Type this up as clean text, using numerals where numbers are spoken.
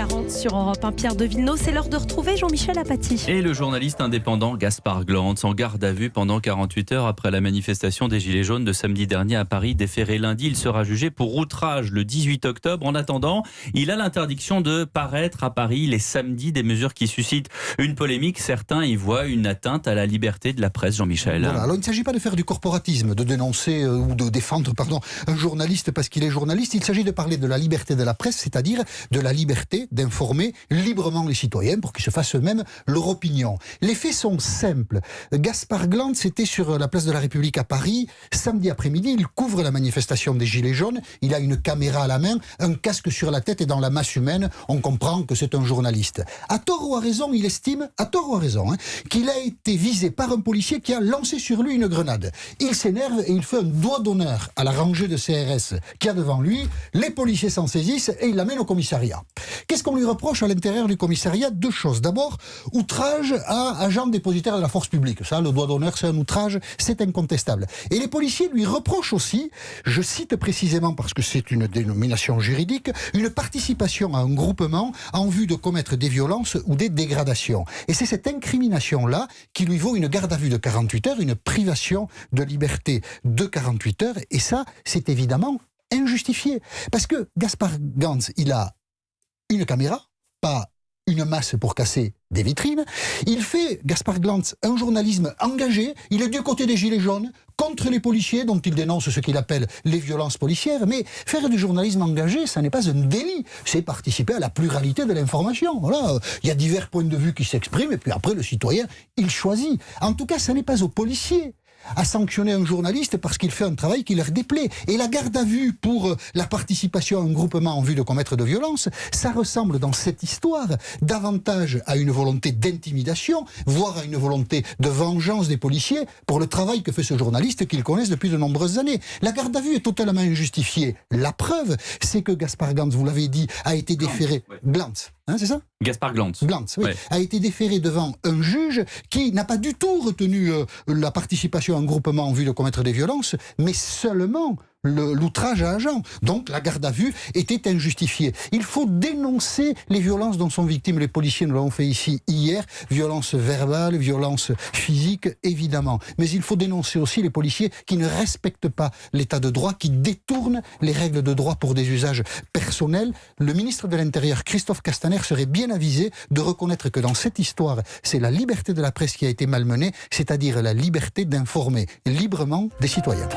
8h40 sur Europe 1, Pierre de Villeneuve. C'est l'heure de retrouver Jean-Michel Apathy. Et le journaliste indépendant Gaspard Glantz en garde à vue pendant 48 heures après la manifestation des Gilets jaunes de samedi dernier à Paris. Déféré lundi, il sera jugé pour outrage le 18 octobre. En attendant, il a l'interdiction de paraître à Paris les samedis, des mesures qui suscitent une polémique. Certains y voient une atteinte à la liberté de la presse, Jean-Michel. Voilà. Alors, il ne s'agit pas de faire du corporatisme, de dénoncer ou de défendre un journaliste parce qu'il est journaliste. Il s'agit de parler de la liberté de la presse, c'est-à-dire de la liberté d'informer librement les citoyens pour qu'ils se fassent eux-mêmes leur opinion. Les faits sont simples. Gaspard Glantz était sur la place de la République à Paris. Samedi après-midi, il couvre la manifestation des Gilets jaunes. Il a une caméra à la main, un casque sur la tête et dans la masse humaine, on comprend que c'est un journaliste. À tort ou à raison, il estime, à tort ou à raison, qu'il a été visé par un policier qui a lancé sur lui une grenade. Il s'énerve et il fait un doigt d'honneur à la rangée de CRS qu'il y a devant lui. Les policiers s'en saisissent et il l'amène au commissariat. Qu'est-ce qu'on lui reproche à l'intérieur du commissariat? Deux choses. D'abord, outrage à agent dépositaire de la force publique. Ça, le doigt d'honneur, c'est un outrage, c'est incontestable. Et les policiers lui reprochent aussi, je cite précisément parce que c'est une dénomination juridique, une participation à un groupement en vue de commettre des violences ou des dégradations. Et c'est cette incrimination-là qui lui vaut une garde à vue de 48 heures, une privation de liberté de 48 heures. Et ça, c'est évidemment injustifié. Parce que Gaspard Glantz, il a une caméra, pas une masse pour casser des vitrines. Il fait, Gaspard Glantz, un journalisme engagé. Il est du côté des Gilets jaunes, contre les policiers, dont il dénonce ce qu'il appelle les violences policières. Mais faire du journalisme engagé, ça n'est pas un délit. C'est participer à la pluralité de l'information. Voilà. Il y a divers points de vue qui s'expriment, et puis après, le citoyen, il choisit. En tout cas, ça n'est pas aux policiers à sanctionner un journaliste parce qu'il fait un travail qui leur déplaît. Et la garde à vue pour la participation à un groupement en vue de commettre de violences, ça ressemble dans cette histoire davantage à une volonté d'intimidation, voire à une volonté de vengeance des policiers pour le travail que fait ce journaliste qu'ils connaissent depuis de nombreuses années. La garde à vue est totalement injustifiée. La preuve, c'est que Gaspard Glantz, vous l'avez dit, a été déféré. Glantz, c'est ça ? Gaspard Glantz. Glantz, oui. Ouais. A été déféré devant un juge qui n'a pas du tout retenu la participation à un groupement en vue de commettre des violences, mais seulement l'outrage à agent. Donc la garde à vue était injustifiée. Il faut dénoncer les violences dont sont victimes les policiers. Nous l'avons fait ici hier. Violences verbales, violences physiques, évidemment. Mais il faut dénoncer aussi les policiers qui ne respectent pas l'état de droit, qui détournent les règles de droit pour des usages personnels. Le ministre de l'Intérieur, Christophe Castaner, serait bien avisé de reconnaître que dans cette histoire, c'est la liberté de la presse qui a été malmenée, c'est-à-dire la liberté d'informer librement des citoyens.